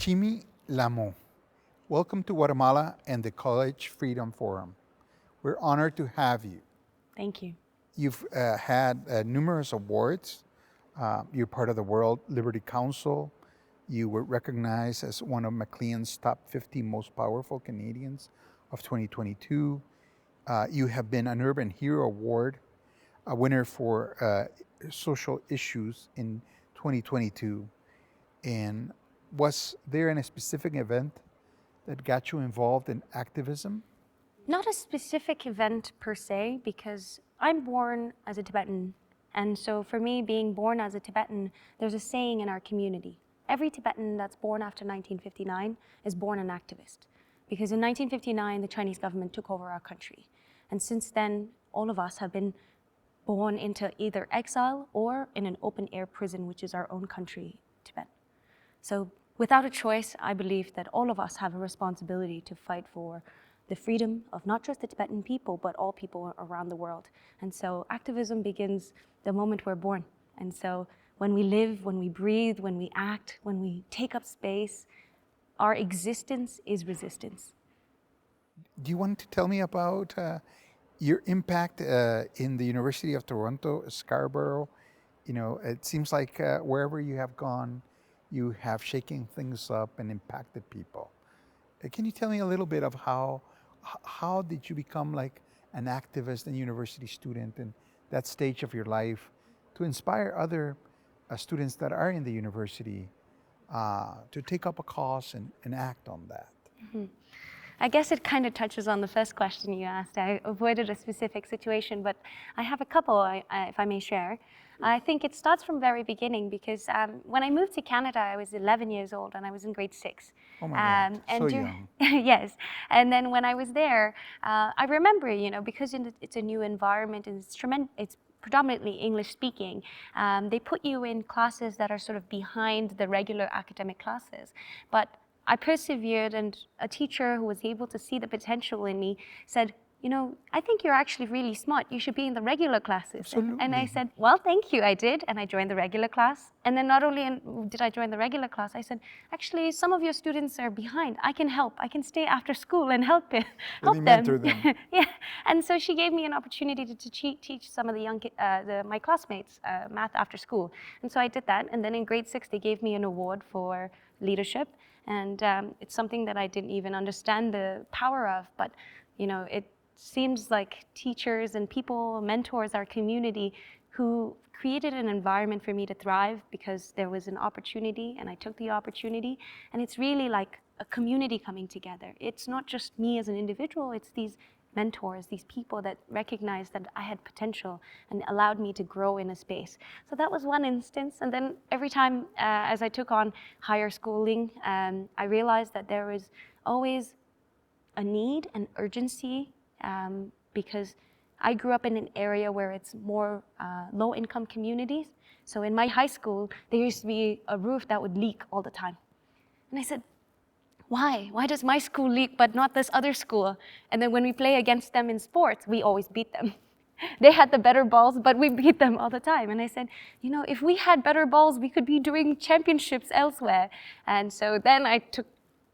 Chemi Lhamo, welcome to Guatemala and the College Freedom Forum. We're honored to have you. Thank you. You've had numerous awards. You're part of the World Liberty Council. You were recognized as one of Maclean's top 50 most powerful Canadians of 2022. You have been an Urban Hero Award, a winner for social issues in 2022. And was there a specific event that got you involved in activism? Not a specific event per se, because I'm born as a Tibetan. And so for me, being born as a Tibetan, there's a saying in our community. Every Tibetan that's born after 1959 is born an activist. Because in 1959, the Chinese government took over our country. And since then, all of us have been born into either exile or in an open air prison, which is our own country, Tibet. So without a choice, I believe that all of us have a responsibility to fight for the freedom of not just the Tibetan people, but all people around the world. And so activism begins the moment we're born. And so when we live, when we breathe, when we act, when we take up space, our existence is resistance. Do you want to tell me about your impact in the University of Toronto, Scarborough? You know, it seems like wherever you have gone, you have shaken things up and impacted people. Can you tell me a little bit of how did you become like an activist and university student in that stage of your life to inspire other students that are in the university to take up a cause and act on that? Mm-hmm. I guess it kind of touches on the first question you asked. I avoided a specific situation, but I have a couple, if I may share. I think it starts from very beginning because when I moved to Canada, I was 11 years old and I was in grade 6. Oh my God, so young. Yes, and then when I was there, I remember, because it's a new environment and it's predominantly English speaking, they put you in classes that are sort of behind the regular academic classes. But I persevered, and a teacher who was able to see the potential in me said, I think you're actually really smart. You should be in the regular classes. Absolutely. And I said, well, thank you, I did. And I joined the regular class. And then not only did I join the regular class, I said, actually, some of your students are behind. I can help. I can stay after school and help them. Mentor them. Yeah. And so she gave me an opportunity to teach some of my classmates math after school. And so I did that. And then in grade 6, they gave me an award for leadership. And it's something that I didn't even understand the power of. But, it seems like teachers and people, mentors, our community, who created an environment for me to thrive because there was an opportunity and I took the opportunity. And it's really like a community coming together. It's not just me as an individual, it's these mentors, these people that recognized that I had potential and allowed me to grow in a space. So that was one instance. And then every time as I took on higher schooling, I realized that there was always a need and urgency because I grew up in an area where it's more low-income communities. So in my high school, there used to be a roof that would leak all the time. And I said, why? Why does my school leak but not this other school? And then when we play against them in sports, we always beat them. They had the better balls, but we beat them all the time. And I said, if we had better balls, we could be doing championships elsewhere. And so then I took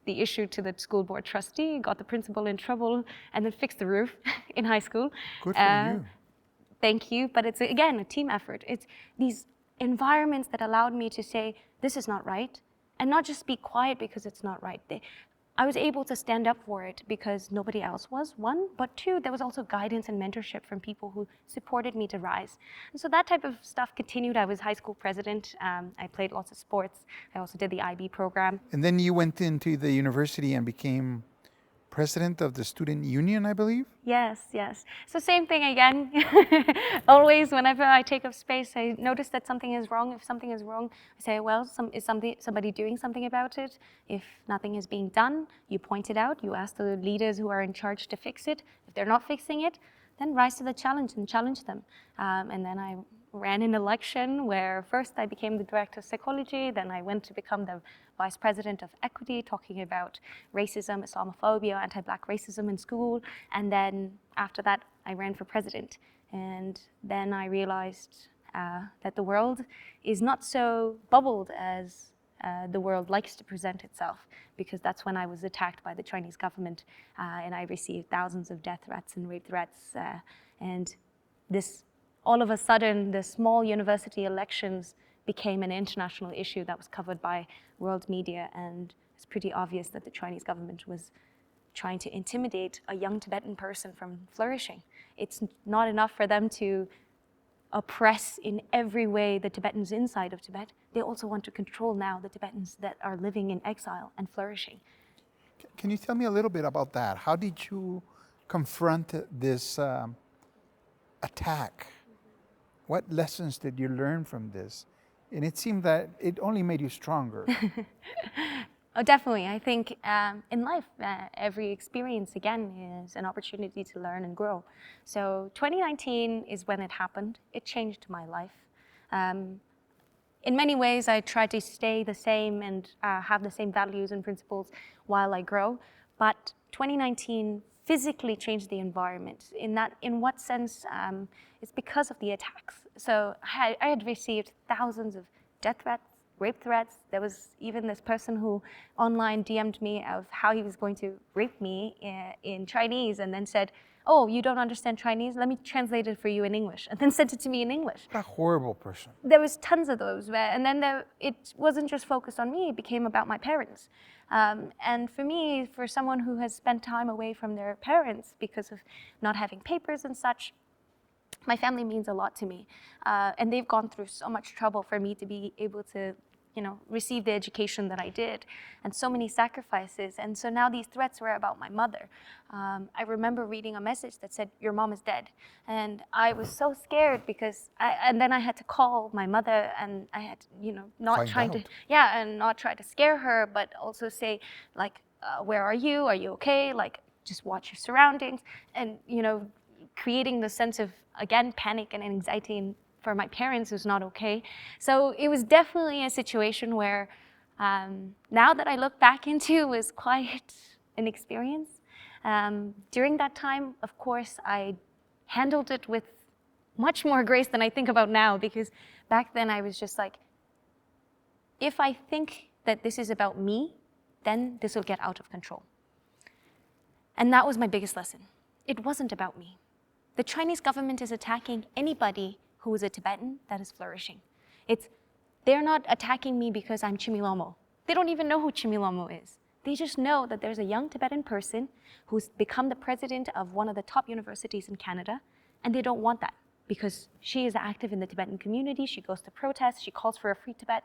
the issue to the school board trustee, got the principal in trouble, and then fixed the roof in high school. Good for you. Thank you, but it's, again, a team effort. It's these environments that allowed me to say, this is not right, and not just be quiet because it's not right. I was able to stand up for it because nobody else was, one, but two, there was also guidance and mentorship from people who supported me to rise. And so that type of stuff continued. I was high school president. I played lots of sports. I also did the IB program. And then you went into the university and became president of the student union, I believe? Yes. So same thing again. Always, whenever I take up space, I notice that something is wrong. If something is wrong, I say, well, is somebody doing something about it? If nothing is being done, you point it out. You ask the leaders who are in charge to fix it. If they're not fixing it, then rise to the challenge and challenge them. And then I ran an election where first I became the director of psychology, then I went to become the vice president of equity, talking about racism, Islamophobia, anti-Black racism in school. And then after that, I ran for president. And then I realized that the world is not so bubbled as the world likes to present itself, because that's when I was attacked by the Chinese government, and I received thousands of death threats and rape threats. And this, all of a sudden, the small university elections became an international issue that was covered by world media, and it's pretty obvious that the Chinese government was trying to intimidate a young Tibetan person from flourishing. It's not enough for them to oppress in every way the Tibetans inside of Tibet. They also want to control now the Tibetans that are living in exile and flourishing. Can you tell me a little bit about that? How did you confront this attack? What lessons did you learn from this? And it seemed that it only made you stronger. Oh, definitely. I think in life, every experience, again, is an opportunity to learn and grow. So 2019 is when it happened. It changed my life. In many ways, I try to stay the same and have the same values and principles while I grow. But 2019 physically changed the environment. In what sense? It's because of the attacks. So I had received thousands of death threats, rape threats. There was even this person who online DM'd me of how he was going to rape me in Chinese, and then said, "Oh, you don't understand Chinese? Let me translate it for you in English," and then sent it to me in English. What a horrible person. There was tons of those, and then it wasn't just focused on me, it became about my parents. And for me, for someone who has spent time away from their parents because of not having papers and such, my family means a lot to me. And they've gone through so much trouble for me to be able to, receive the education that I did, and so many sacrifices. And so now these threats were about my mother. I remember reading a message that said, "Your mom is dead." And I was so scared because and then I had to call my mother, and I had, not try to scare her, but also say, like, where are you? Are you okay? Like, just watch your surroundings. And, creating the sense of, again, panic and anxiety for my parents who's not okay. So it was definitely a situation where, now that I look back into, it was quite an experience. During that time, of course, I handled it with much more grace than I think about now, because back then I was just like, if I think that this is about me, then this will get out of control. And that was my biggest lesson. It wasn't about me. The Chinese government is attacking anybody who is a Tibetan that is flourishing. They're not attacking me because I'm Chemi Lhamo. They don't even know who Chemi Lhamo is. They just know that there's a young Tibetan person who's become the president of one of the top universities in Canada, and they don't want that because she is active in the Tibetan community, she goes to protests, she calls for a free Tibet.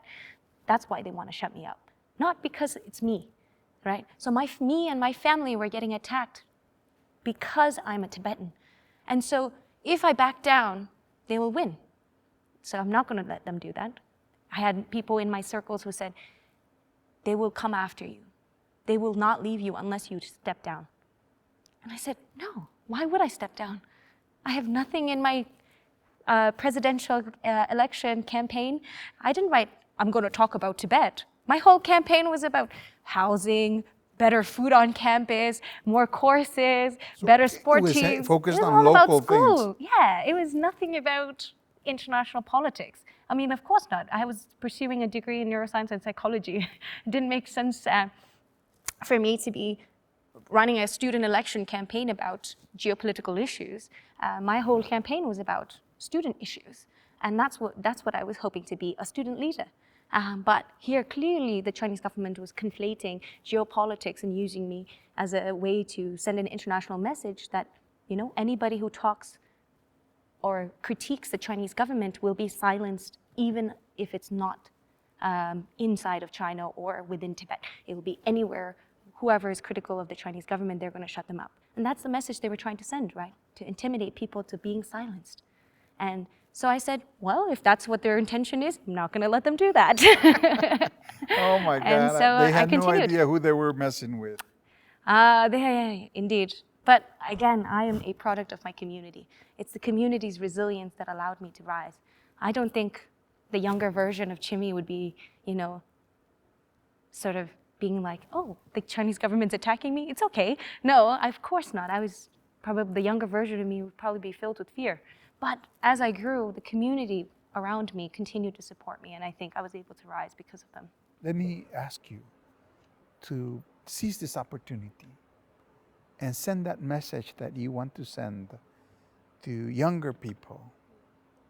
That's why they want to shut me up. Not because it's me, right? So me and my family were getting attacked because I'm a Tibetan. And so if I back down, they will win. So I'm not going to let them do that. I had people in my circles who said, they will come after you. They will not leave you unless you step down. And I said, no, why would I step down? I have nothing in my presidential election campaign. I didn't write, I'm going to talk about Tibet. My whole campaign was about housing, better food on campus, more courses, better sport teams. It was focused it was on all local about school. things. Yeah, it was nothing about international politics. I mean, of course not. I was pursuing a degree in neuroscience and psychology. It didn't make sense for me to be running a student election campaign about geopolitical issues. My whole campaign was about student issues. And that's what I was hoping to be, a student leader. But here, clearly, the Chinese government was conflating geopolitics and using me as a way to send an international message that, anybody who talks or critiques the Chinese government will be silenced, even if it's not inside of China or within Tibet. It will be anywhere. Whoever is critical of the Chinese government, they're going to shut them up. And that's the message they were trying to send, right? To intimidate people to being silenced. And so I said, well, if that's what their intention is, I'm not going to let them do that. Oh my God. And so they had I no idea who they were messing with. Indeed. But again, I am a product of my community. It's the community's resilience that allowed me to rise. I don't think the younger version of Chemi would be, sort of being like, oh, the Chinese government's attacking me? It's okay. No, of course not. The younger version of me would probably be filled with fear. But as I grew, the community around me continued to support me, and I think I was able to rise because of them. let me ask you to seize this opportunity and send that message that you want to send to younger people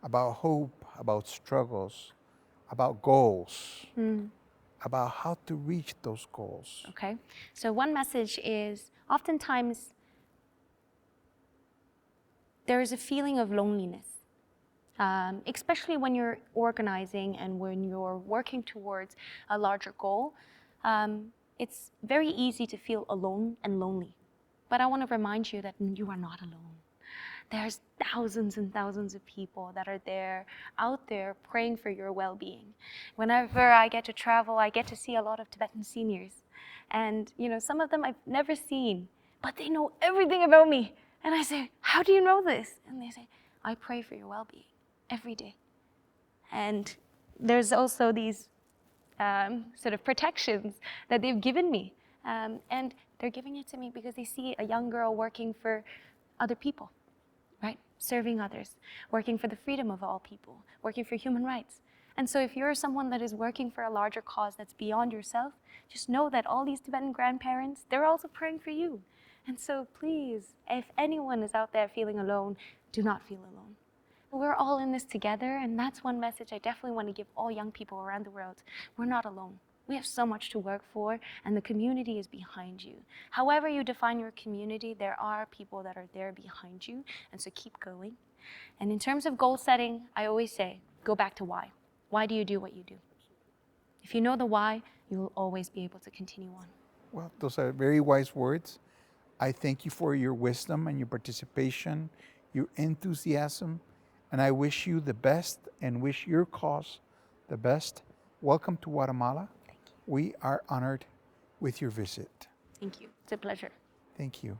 about hope, about struggles, about goals, about how to reach those goals. Okay. So one message is oftentimes there is a feeling of loneliness, especially when you're organizing and when you're working towards a larger goal. It's very easy to feel alone and lonely. But I want to remind you that you are not alone. There's thousands and thousands of people that are there, out there, praying for your well-being. Whenever I get to travel, I get to see a lot of Tibetan seniors. And, some of them I've never seen, but they know everything about me. And I say, how do you know this? And they say, I pray for your well-being every day. And there's also these sort of protections that they've given me. And they're giving it to me because they see a young girl working for other people, right? Serving others, working for the freedom of all people, working for human rights. And so if you're someone that is working for a larger cause that's beyond yourself, just know that all these Tibetan grandparents, they're also praying for you. And so please, if anyone is out there feeling alone, do not feel alone. We're all in this together, and that's one message I definitely want to give all young people around the world. We're not alone. We have so much to work for, and the community is behind you. However you define your community, there are people that are there behind you, and so keep going. And in terms of goal setting, I always say, go back to why. Why do you do what you do? If you know the why, you will always be able to continue on. Well, those are very wise words. I thank you for your wisdom and your participation, your enthusiasm, and I wish you the best and wish your cause the best. Welcome to Guatemala. Thank you. We are honored with your visit. Thank you. It's a pleasure. Thank you.